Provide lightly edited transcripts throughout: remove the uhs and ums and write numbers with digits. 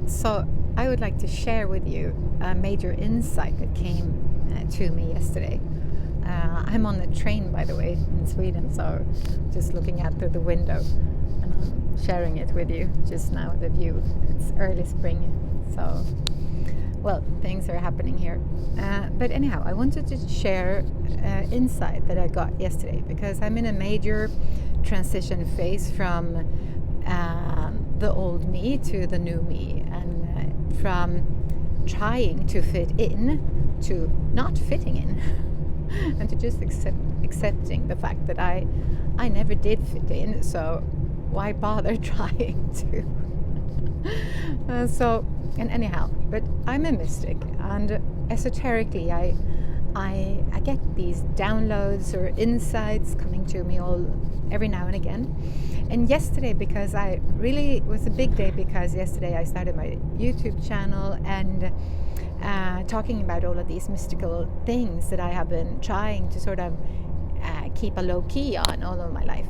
So I would like to share with you a major insight that came to me yesterday. I'm on the train, by the way, in Sweden, so just looking out through the window, and I'm sharing it with you just now, the view. It's early spring, so, well, things are happening here. But anyhow, I wanted to share insight that I got yesterday, because I'm in a major transition phase from the old me to the new me, and from trying to fit in to not fitting in and to just accepting the fact that I never did fit in, so why bother trying to? And anyhow, but I'm a mystic, and esoterically I get these downloads or insights coming to me every now and again. And yesterday, because it was a big day, because yesterday I started my YouTube channel and talking about all of these mystical things that I have been trying to sort of keep a low key on all of my life.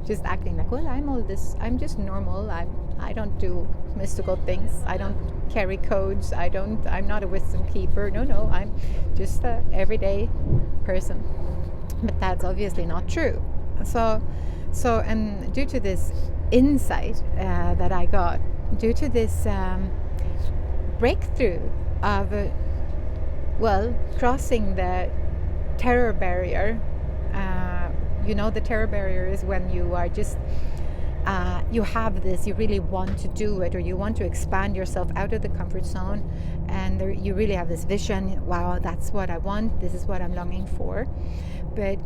Just acting like, well, I'm just normal. I don't do mystical things. I don't carry codes. I'm not a wisdom keeper. No, I'm just an everyday person. But that's obviously not true. So, and due to this insight that I got, due to this breakthrough of, crossing the terror barrier. The terror barrier is when you are just, you have this, you really want to do it, or you want to expand yourself out of the comfort zone, and you really have this vision, wow, that's what I want, this is what I'm longing for, but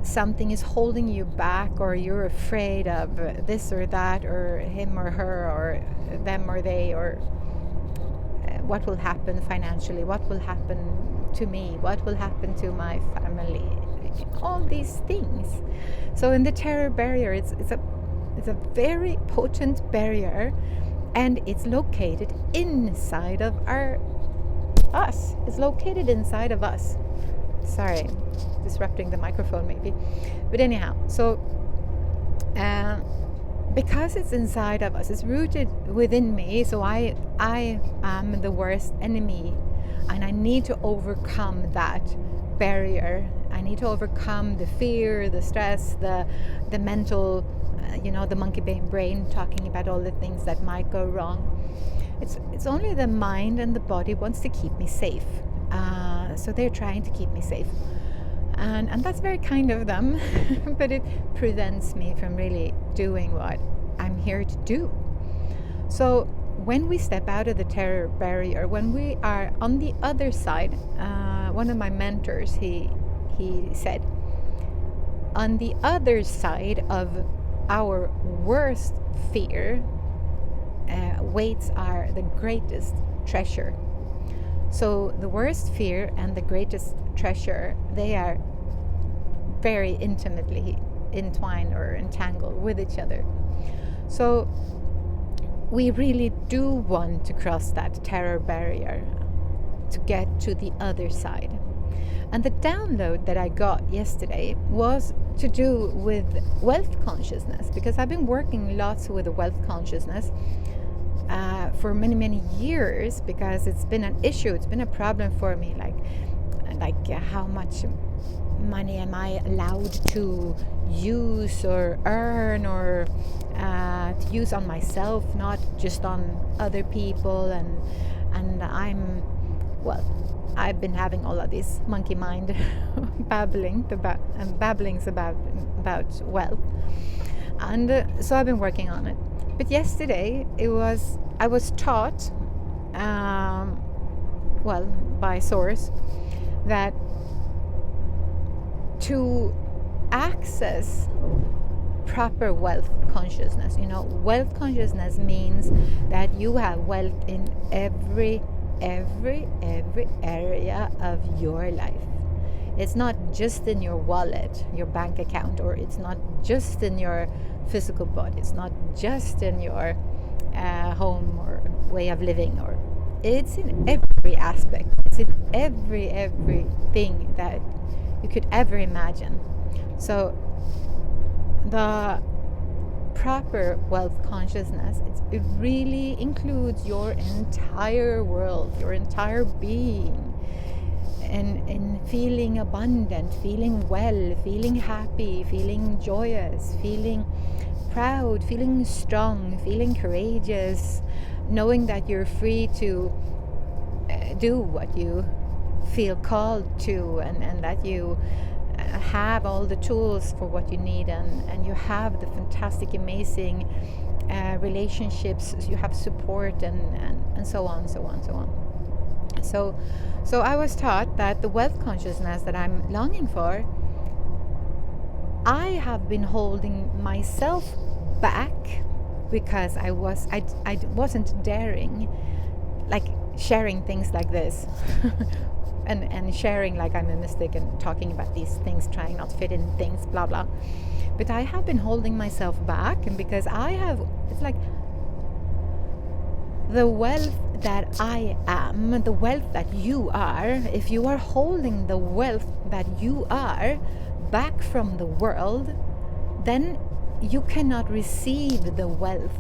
something is holding you back, or you're afraid of this or that, or him or her, or them or they, or what will happen financially, what will happen to me, what will happen to my family, all these things. So in the terror barrier, it's a very potent barrier, and it's located inside of us. It's located inside of us. Sorry, disrupting the microphone maybe. But anyhow, so because it's inside of us, it's rooted within me, so I am the worst enemy, and I need to overcome that barrier. I need to overcome the fear, the stress, the mental, the monkey brain talking about all the things that might go wrong. It's only the mind and the body wants to keep me safe. So they're trying to keep me safe. And that's very kind of them, but it prevents me from really doing what I'm here to do. So when we step out of the terror barrier, when we are on the other side, one of my mentors, he said, on the other side of our worst fear waits are the greatest treasure. So the worst fear and the greatest treasure, they are very intimately entwined or entangled with each other. So we really do want to cross that terror barrier to get to the other side. And the download that I got yesterday was to do with wealth consciousness, because I've been working lots with the wealth consciousness for many years, because it's been an issue, it's been a problem for me, like how much money am I allowed to use or earn, or to use on myself, not just on other people, and I've been having all of this monkey mind babblings about wealth, and so I've been working on it. But yesterday I was taught, by source, that to access proper wealth consciousness, wealth consciousness means that you have wealth in every area of your life. It's not just in your wallet, your bank account, or it's not just in your physical body, it's not just in your home or way of living, or it's in every aspect, it's in everything that you could ever imagine. So the proper wealth consciousness, it really includes your entire world, your entire being, and feeling abundant, feeling well, feeling happy, feeling joyous, feeling proud, feeling strong, feeling courageous, knowing that you're free to do what you feel called to, and that you have all the tools for what you need, and you have the fantastic, amazing relationships, you have support, and so on, so on, so on. So I was taught that the wealth consciousness that I'm longing for, I have been holding myself back because I wasn't daring, like sharing things like this and sharing like I'm a mystic and talking about these things, trying not to fit in things, blah blah. But I have been holding myself back, and because it's like the wealth that I am, the wealth that you are, if you are holding the wealth that you are back from the world, then you cannot receive the wealth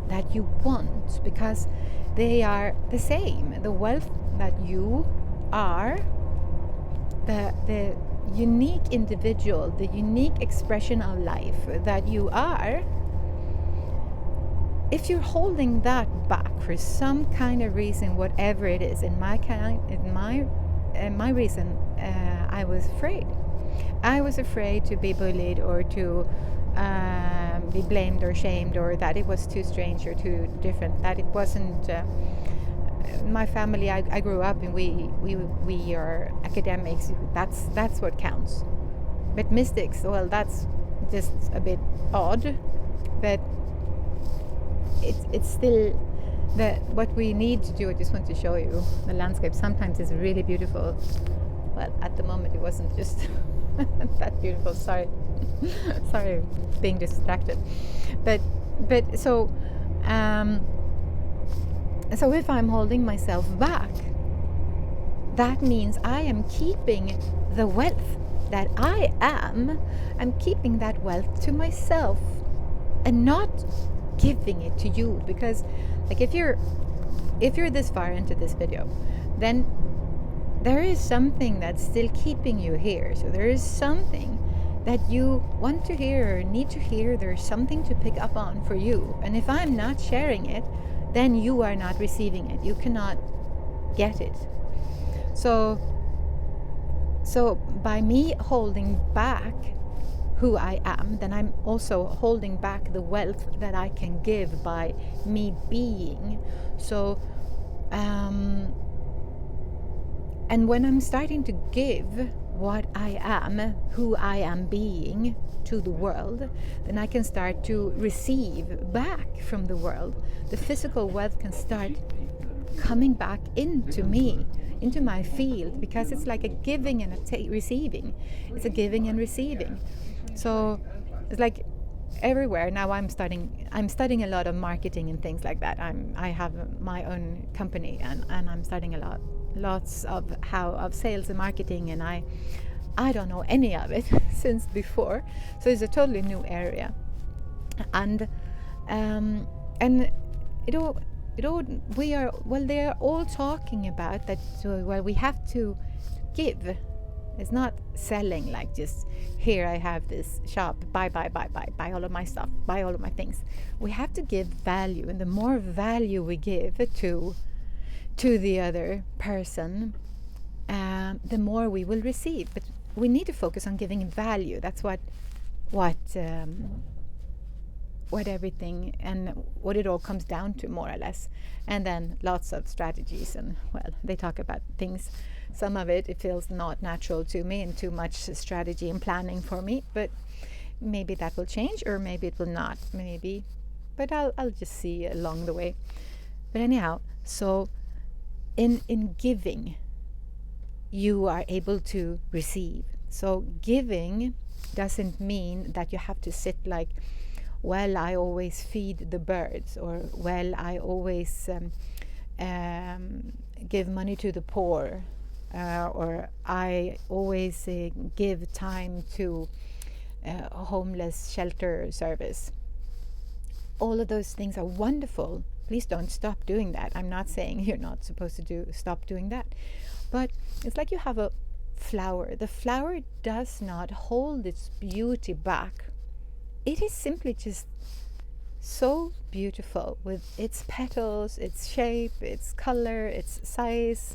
that you want, because they are the same. The wealth that you are, the unique individual, the unique expression of life that you are, if you're holding that back for some kind of reason, whatever it is, in my reason, I was afraid. I was afraid to be bullied, or to be blamed or shamed, or that it was too strange or too different, that it wasn't my family. I grew up and we are academics, that's what counts. But mystics, well, that's just a bit odd, but it's still what we need to do. I just want to show you the landscape. Sometimes it's really beautiful. Well, at the moment it wasn't just that beautiful. Sorry being distracted. But so if I'm holding myself back, that means I am keeping the wealth that I am. I'm keeping that wealth to myself and not giving it to you. Because like if you're this far into this video, then there is something that's still keeping you here. So there is something that you want to hear or need to hear. There's something to pick up on for you. And if I'm not sharing it, then you are not receiving it. You cannot get it. So by me holding back who I am, then I'm also holding back the wealth that I can give by me being. So and when I'm starting to give what I am, who I am being, to the world, then I can start to receive back from the world. The physical wealth can start coming back into me, into my field, because it's like a giving and a receiving. It's a giving and receiving. So it's like everywhere now. I'm studying a lot of marketing and things like that. I have my own company, and I'm studying lots of sales and marketing, and I don't know any of it since before. So it's a totally new area, and they are all talking about that. Well, we have to give. It's not selling like just here I have this shop, buy all of my stuff, buy all of my things. We have to give value, and the more value we give to the other person, the more we will receive. But we need to focus on giving value. That's what everything and what it all comes down to, more or less. And then lots of strategies, and well, they talk about things. Some of it feels not natural to me, and too much strategy and planning for me. But maybe that will change, or maybe it will not. Maybe, but I'll just see along the way. But anyhow, so in giving, you are able to receive. So giving doesn't mean that you have to sit like, well, I always feed the birds, or well, I always give money to the poor, or I always give time to a homeless shelter service. all of those things are wonderful. Please don't stop doing that. I'm not saying you're not supposed to stop doing that. But it's like you have a flower. The flower does not hold its beauty back. It is simply just so beautiful with its petals, its shape, its color, its size.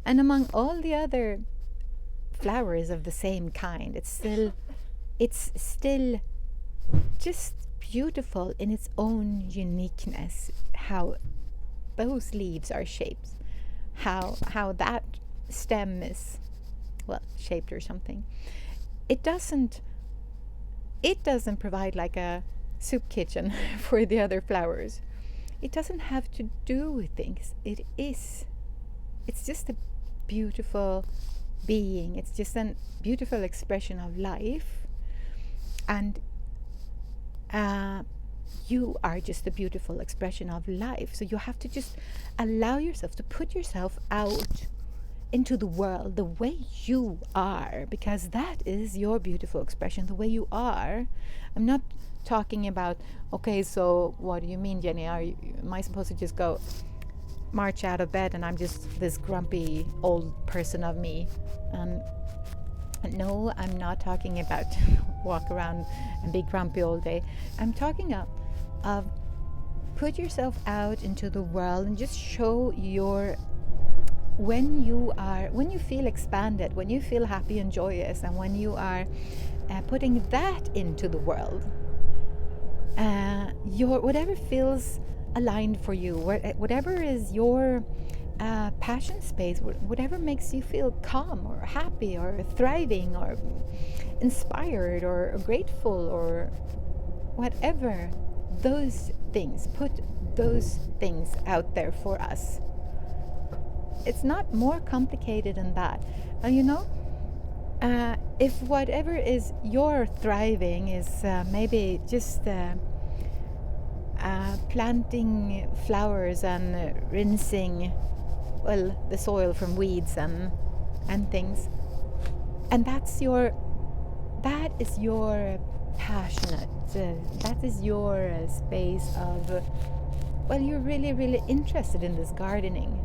And among all the other flowers of the same kind, it's still just beautiful in its own uniqueness, how those leaves are shaped, how that stem is, well, shaped or something. It doesn't provide like a soup kitchen for the other flowers. It doesn't have to do with things. It's just a beautiful being. It's just a beautiful expression of life. And you are just a beautiful expression of life. So you have to just allow yourself to put yourself out into the world the way you are, because that is your beautiful expression, the way you are. I'm not talking about, okay, so what do you mean, Jenny? Am I supposed to just go march out of bed and I'm just this grumpy old person of me? No, I'm not talking about walk around and be grumpy all day. I'm talking of put yourself out into the world and just show when you feel expanded, when you feel happy and joyous, and when you are putting that into the world, your whatever feels aligned for you, whatever is your passion space, whatever makes you feel calm or happy or thriving or inspired or grateful or whatever, those things, put those things out there for us. It's not more complicated than that. And if whatever is your thriving is maybe just planting flowers and rinsing, well, the soil from weeds and things, and that is your passionate, that is your space of, well, you're really, really interested in this gardening.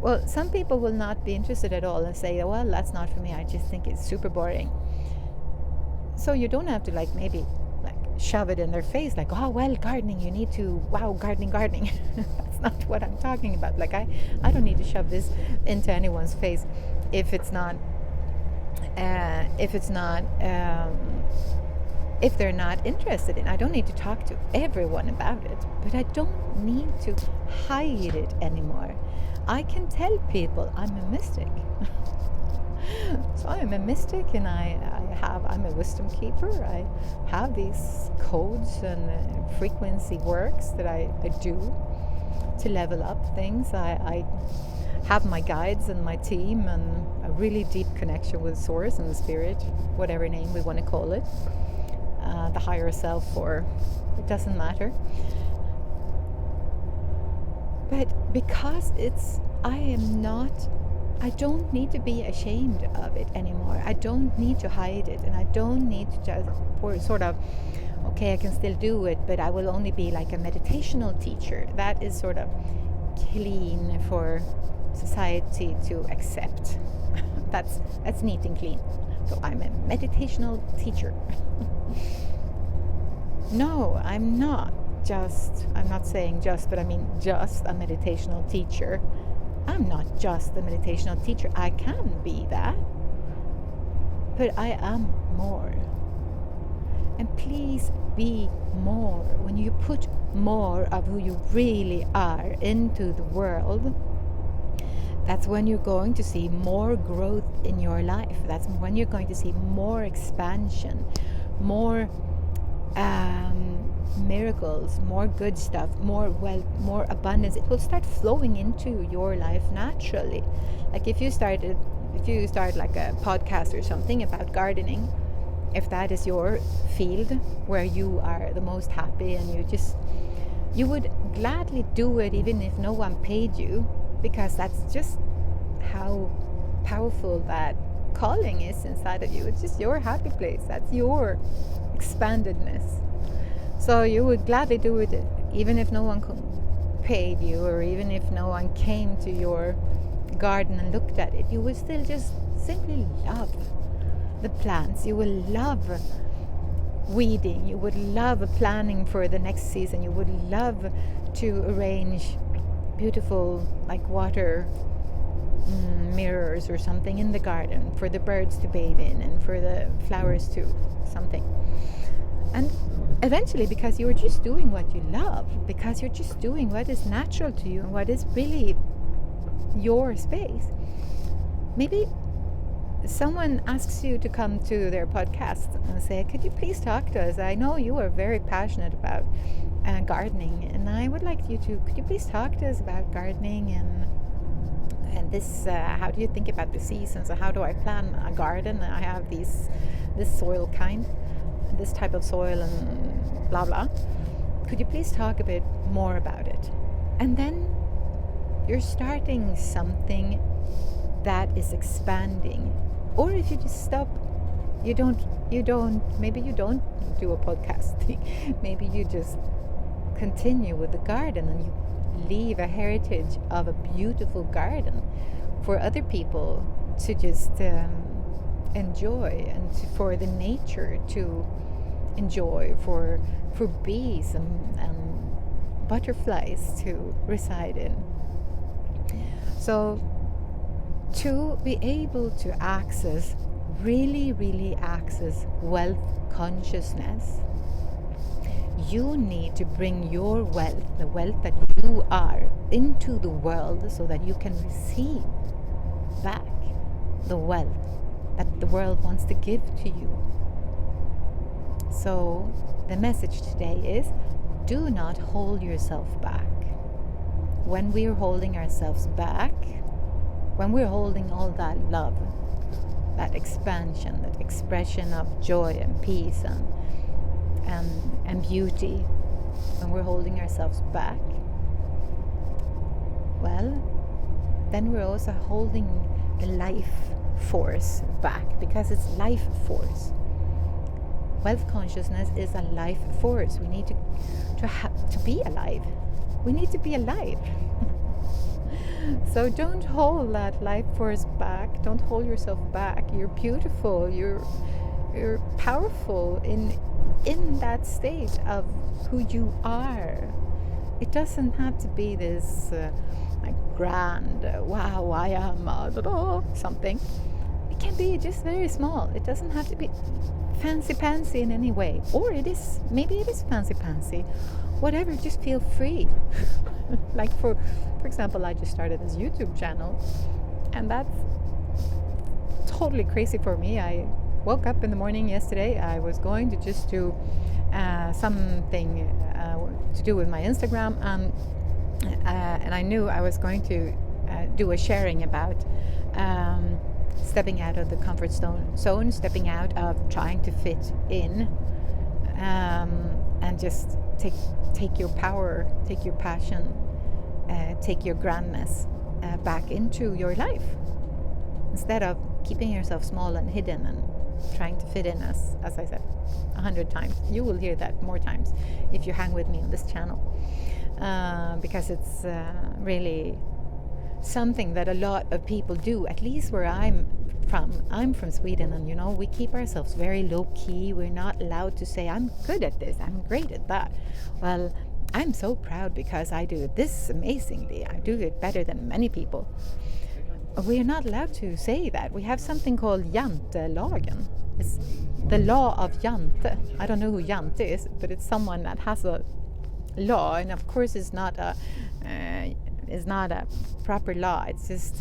Well, some people will not be interested at all and say, well, that's not for me, I just think it's super boring. So you don't have to maybe shove it in their face, like, oh, well, gardening, you need to, wow, gardening. That's not what I'm talking about. I don't need to shove this into anyone's face if they're not interested in. I don't need to talk to everyone about it, but I don't need to hide it anymore. I can tell people I'm a mystic. So I'm a mystic, and I'm a wisdom keeper. I have these codes and frequency works that I do to level up things. I have my guides and my team and a really deep connection with Source and the Spirit, whatever name we want to call it, the higher self, or it doesn't matter. But because I don't need to be ashamed of it anymore. I don't need to hide it, and I don't need to just okay, I can still do it, but I will only be like a meditational teacher. That is sort of clean for society to accept. That's neat and clean. So I'm a meditational teacher. No, I'm not saying just, but I mean just a meditational teacher. I'm not just a meditational teacher. I can be that, but I am more. And please be more. When you put more of who you really are into the world, that's when you're going to see more growth in your life. That's when you're going to see more expansion, more miracles, more good stuff, more wealth, more abundance. It will start flowing into your life naturally. Like if you start like a podcast or something about gardening, if that is your field where you are the most happy, and you would gladly do it even if no one paid you, because that's just how powerful that calling is inside of you. It's just your happy place. That's your expandedness. So you would gladly do it even if no one paid you, or even if no one came to your garden and looked at it. You would still just simply love the plants. You will love weeding. You would love planning for the next season. You would love to arrange beautiful, like, water mirrors or something in the garden for the birds to bathe in and for the flowers to something. And eventually, because you're just doing what you love, because you're just doing what is natural to you and what is really your space, maybe someone asks you to come to their podcast and say, could you please talk to us? I know you are very passionate about gardening, and I would like you to, could you please talk to us about gardening and this, how do you think about the seasons, and how do I plan a garden? I have this soil kind, this type of soil, and blah blah. Could you please talk a bit more about it? And then you're starting something that is expanding. Or if you just stop, maybe you don't do a podcast. Maybe you just continue with the garden and you leave a heritage of a beautiful garden for other people to just enjoy, and for the nature to enjoy, for bees and butterflies to reside in. So to be able to really access wealth consciousness, you need to bring your wealth, the wealth that you are, into the world so that you can receive back the wealth that the world wants to give to you. So the message today is, do not hold yourself back. When we're holding ourselves back, when we're holding all that love, that expansion, that expression of joy and peace and beauty, when we're holding ourselves back, well, then we're also holding the life force back, because it's life force. Wealth consciousness is a life force. We need to be alive. We need to be alive. So don't hold that life force back. Don't hold yourself back. You're beautiful. You're powerful in that state of who you are. It doesn't have to be this like grand, wow, I am something. It can be just very small. It doesn't have to be fancy-pancy in any way. Or maybe it is fancy-pancy. Whatever, just feel free. Like for example, I just started this YouTube channel, and that's totally crazy for me. I woke up in the morning yesterday. I was going to just do something to do with my Instagram, and I knew I was going to do a sharing about stepping out of the comfort zone, stepping out of trying to fit in, and just take your power, take your passion, take your grandness back into your life, instead of keeping yourself small and hidden and trying to fit in, as I said 100 times. You will hear that more times if you hang with me on this channel, because it's really something that a lot of people do, at least where I'm from Sweden, and we keep ourselves very low key. We're not allowed to say, I'm good at this, I'm great at that. Well, I'm so proud because I do this amazingly. I do it better than many people. We are not allowed to say that. We have something called jantelagen. It's the law of Jante. I don't know who Jante is, but it's someone that has a law, and of course it's not a proper law. It's just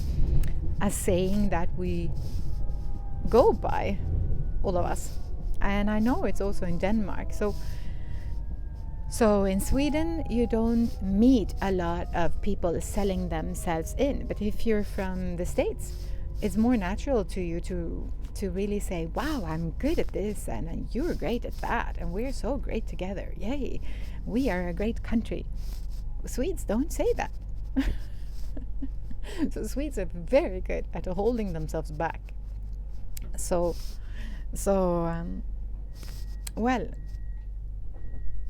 a saying that we go by, all of us. And I know it's also in Denmark. So in Sweden, you don't meet a lot of people selling themselves in. But if you're from the States, it's more natural to you to really say, wow, I'm good at this, and you're great at that, and we're so great together. Yay, we are a great country. Swedes don't say that. So Swedes are very good at holding themselves back. Well,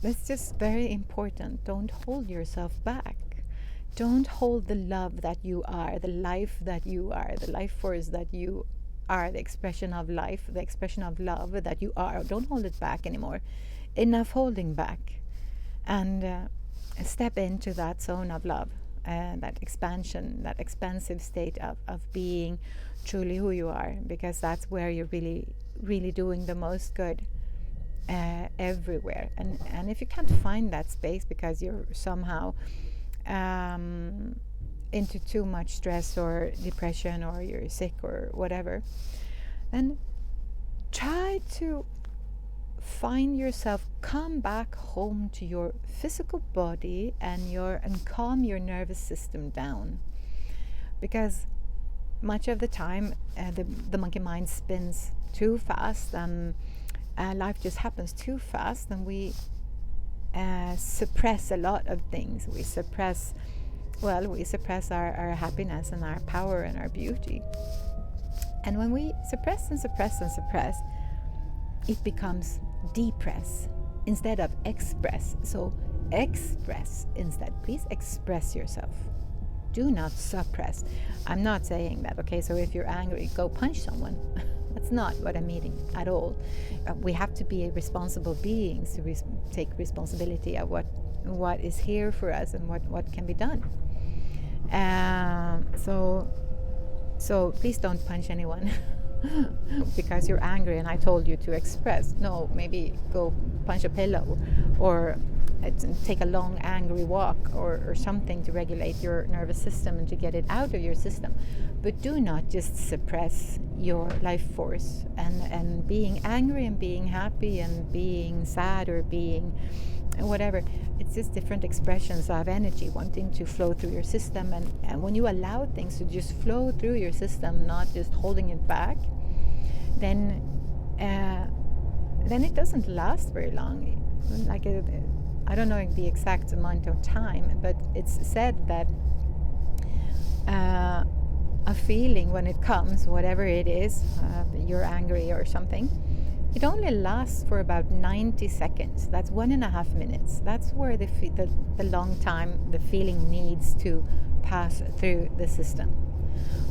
that's just very important. Don't hold yourself back. Don't hold the love that you are, the life that you are, the life force that you are, the expression of life, the expression of love that you are. Don't hold it back anymore. Enough holding back. And step into that zone of love, that expansion, that expansive state of being truly who you are, because that's where you're really doing the most good everywhere. And if you can't find that space because you're somehow into too much stress or depression, or you're sick or whatever, then try to find yourself, come back home to your physical body and calm your nervous system down, because much of the time the monkey mind spins too fast, and life just happens too fast, and we suppress a lot of things. We suppress our happiness and our power and our beauty. And when we suppress and suppress and suppress, it becomes depress instead of express. So express instead. Please express yourself. Do not suppress. I'm not saying that, okay? So if you're angry, go punch someone. That's not what I'm meaning at all. We have to be responsible beings to take responsibility of what is here for us and what can be done. So please don't punch anyone because you're angry and I told you to express. No, maybe go punch a pillow, or take a long angry walk, or something to regulate your nervous system and to get it out of your system. But do not just suppress your life force, and being angry and being happy and being sad or being whatever. It's just different expressions of energy wanting to flow through your system. And when you allow things to just flow through your system, not just holding it back, then it doesn't last very long. Like I don't know the exact amount of time, but it's said that a feeling, when it comes, whatever it is, you're angry or something, it only lasts for about 90 seconds. That's 1.5 minutes. That's where the long time the feeling needs to pass through the system.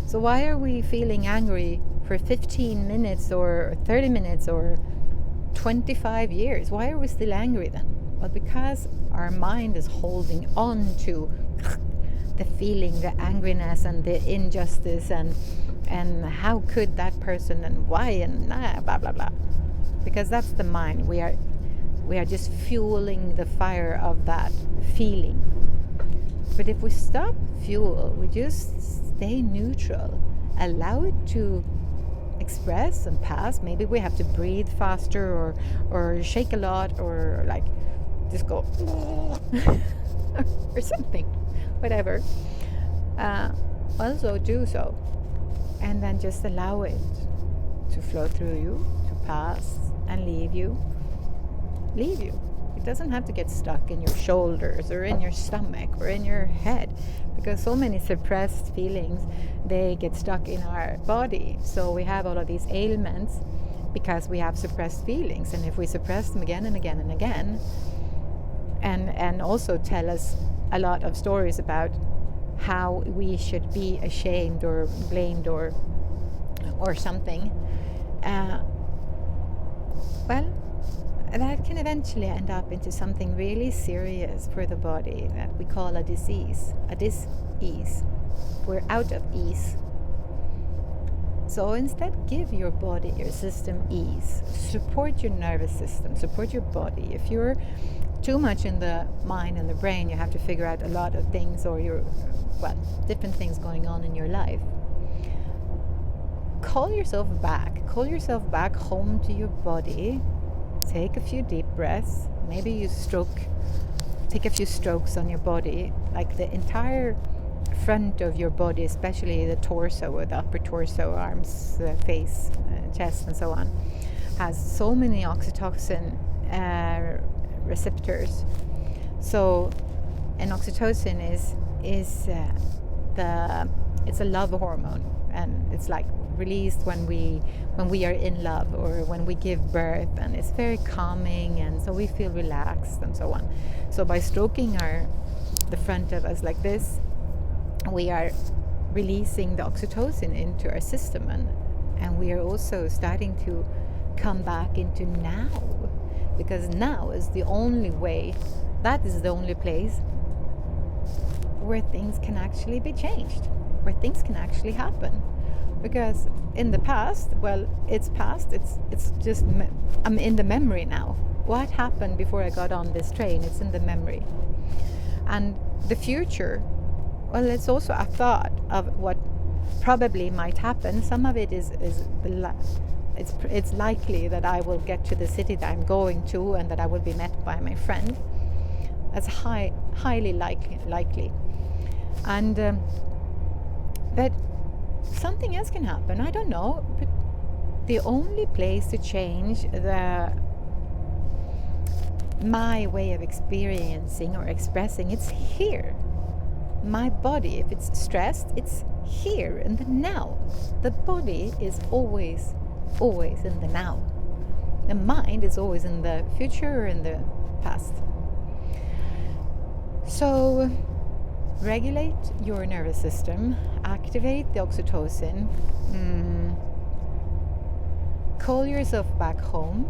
So why are we feeling angry for 15 minutes or 30 minutes or 25 years? Why are we still angry then? Well, because our mind is holding on to the feeling, the angriness and the injustice, and how could that person, and why, and blah blah blah. Because that's the mind. We are just fueling the fire of that feeling. But if we stop fuel, we just stay neutral, allow it to express and pass. Maybe we have to breathe faster, or shake a lot, or like just go or something, whatever. Also do so, and then just allow it to flow through you, to pass and leave you. It doesn't have to get stuck in your shoulders or in your stomach or in your head, because so many suppressed feelings, they get stuck in our body. So we have all of these ailments because we have suppressed feelings. And if we suppress them again and again and again, and also tell us a lot of stories about how we should be ashamed or blamed or something, well, that can eventually end up into something really serious for the body that we call a disease, a dis-ease. We're out of ease. So instead, give your body, your system ease. Support your nervous system, support your body. If you're too much in the mind and the brain, you have to figure out a lot of things, or different things going on in your life. Call yourself back home to your body. Take a few deep breaths. Maybe you take a few strokes on your body, like the entire front of your body, especially the torso or the upper torso, arms, face, chest, and so on, has so many oxytocin receptors. So, and oxytocin is it's a love hormone. and it's like released when we are in love or when we give birth, and it's very calming, and so we feel relaxed and so on. So by stroking the front of us like this, we are releasing the oxytocin into our system, and we are also starting to come back into now, because now is the only way, that is the only place where things can actually be changed, where things can actually happen. Because in the past, well, it's past, it's just I'm in the memory now. What happened before I got on this train? It's in the memory. And the future, well, it's also a thought of what probably might happen. Some of it is it's likely that I will get to the city that I'm going to, and that I will be met by my friend. That's highly likely. And but something else can happen. I don't know. But the only place to change my way of experiencing or expressing, it's here. My body, if it's stressed, it's here in the now. The body is always in the now. The mind is always in the future or in the past. So regulate your nervous system, activate the oxytocin, call yourself back home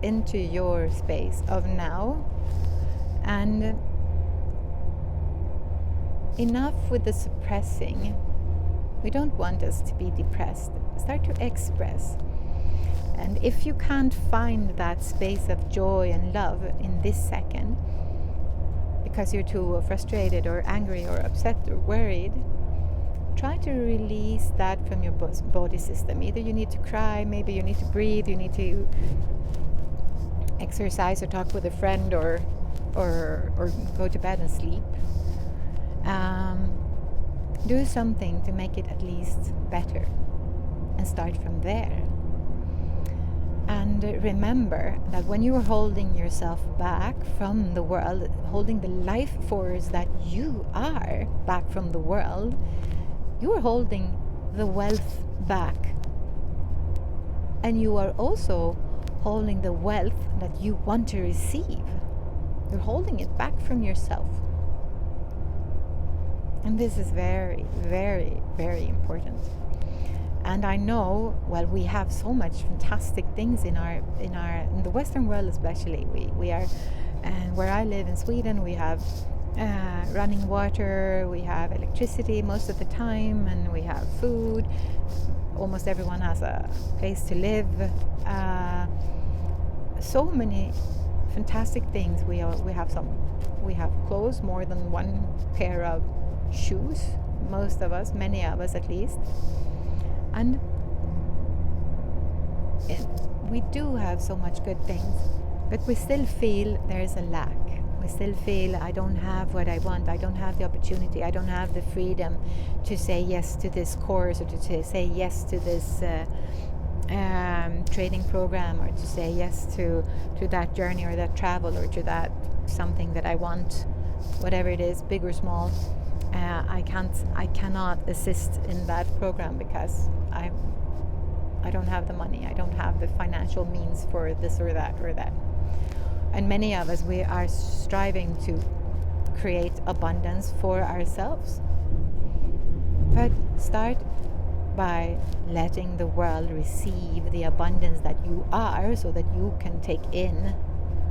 into your space of now, and enough with the suppressing. We don't want us to be depressed. Start to express. And if you can't find that space of joy and love in this second, because you're too frustrated or angry or upset or worried, try to release that from your body system. Either you need to cry, maybe you need to breathe, you need to exercise or talk with a friend, or go to bed and sleep. Do something to make it at least better, and start from there. And remember that when you are holding yourself back from the world, holding the life force that you are back from the world, you are holding the wealth back. And you are also holding the wealth that you want to receive. You're holding it back from yourself. And this is very, very, very important. And I know, well, we have so much fantastic things in the Western world, especially. We are, and where I live in Sweden, we have running water, we have electricity most of the time, and we have food. Almost everyone has a place to live. So many fantastic things. We have clothes, more than one pair of shoes, most of us, many of us at least. And we do have so much good things, but we still feel there's a lack. We still feel I don't have what I want, I don't have the opportunity, I don't have the freedom to say yes to this course, or to say yes to this training program, or to say yes to that journey or that travel, or to that something that I want, whatever it is, big or small. I cannot assist in that program because I don't have the money, I don't have the financial means for this or that or that. And many of us, we are striving to create abundance for ourselves. But start by letting the world receive the abundance that you are, so that you can take in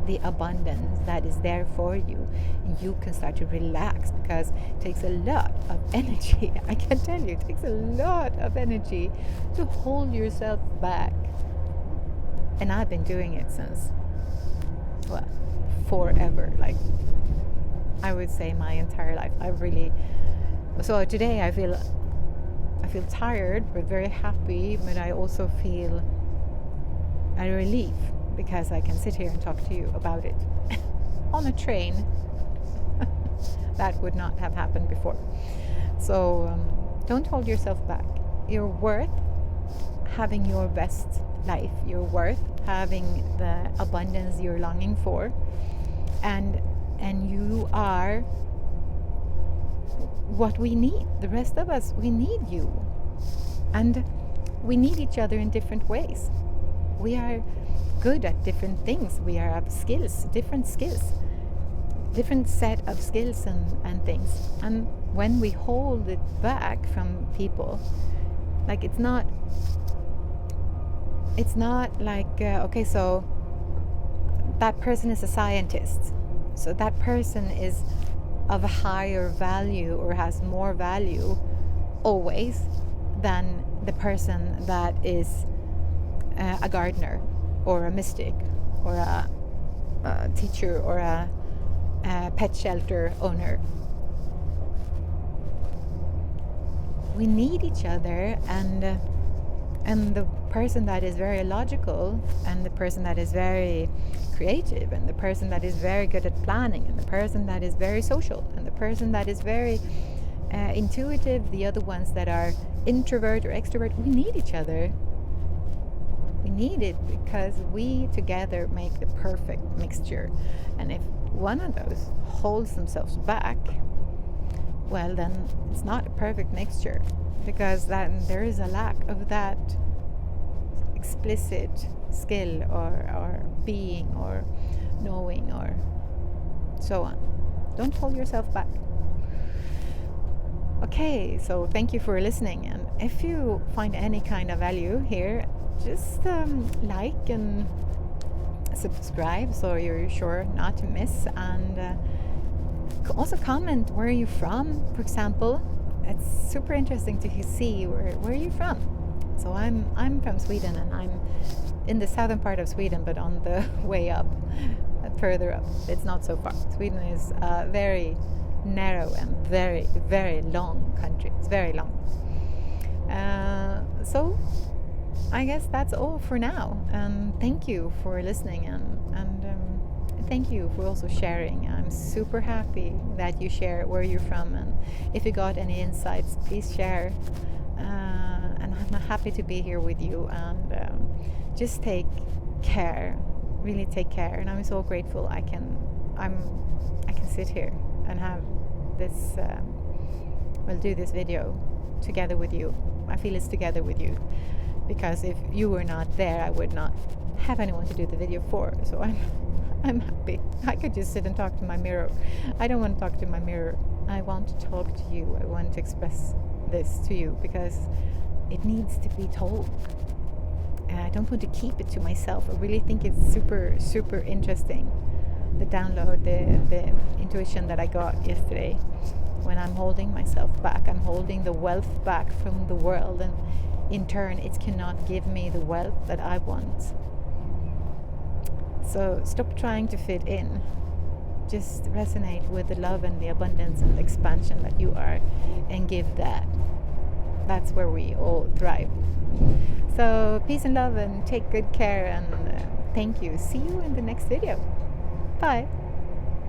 the abundance that is there for you, and you can start to relax, because it takes a lot of energy. I can tell you, it takes a lot of energy to hold yourself back. And I've been doing it since, well, forever, like I would say my entire life. So today I feel tired but very happy, but I also feel a relief, because I can sit here and talk to you about it on a train. That would not have happened before. So don't hold yourself back. You're worth having your best life. You're worth having the abundance you're longing for, and you are what we need. The rest of us, we need you. And we need each other in different ways. We are good at different things. We are of skills, different set of skills and things. And when we hold it back from people, like it's not like okay, so that person is a scientist, so that person is of a higher value or has more value always than the person that is a gardener or a mystic or a teacher or a pet shelter owner. We need each other, and the person that is very logical, and the person that is very creative, and the person that is very good at planning, and the person that is very social, and the person that is very intuitive, the other ones that are introvert or extrovert, we need each other. We need it because we together make the perfect mixture. And if one of those holds themselves back, well, then it's not a perfect mixture, because then there is a lack of that explicit skill or being or knowing or so on. Don't hold yourself back. Okay, so thank you for listening, and if you find any kind of value here, just like and subscribe so you're sure not to miss, and also comment where you're from. For example, it's super interesting to see where are you from. So I'm from Sweden, and I'm in the southern part of Sweden, but on the way up, further up. It's not so far. Sweden is a very narrow and very, very long country. It's very long. So I guess that's all for now. Thank you for listening, and thank you for also sharing. I'm super happy that you share where you're from, and if you got any insights, please share. And I'm happy to be here with you, and just take care, really take care. And I'm so grateful I can sit here and have this do this video together with you. I feel it's together with you, because if you were not there, I would not have anyone to do the video for. So I'm happy. I could just sit and talk to my mirror. I don't want to talk to my mirror. I want to talk to you. I want to express this to you because it needs to be told. And I don't want to keep it to myself. I really think it's super, super interesting. The download, the intuition that I got yesterday. When I'm holding myself back, I'm holding the wealth back from the world, and in turn it cannot give me the wealth that I want. So stop trying to fit in. Just resonate with the love and the abundance and the expansion that you are, and give that. That's where we all thrive. So peace and love, and take good care, and thank you. See you in the next video. Bye.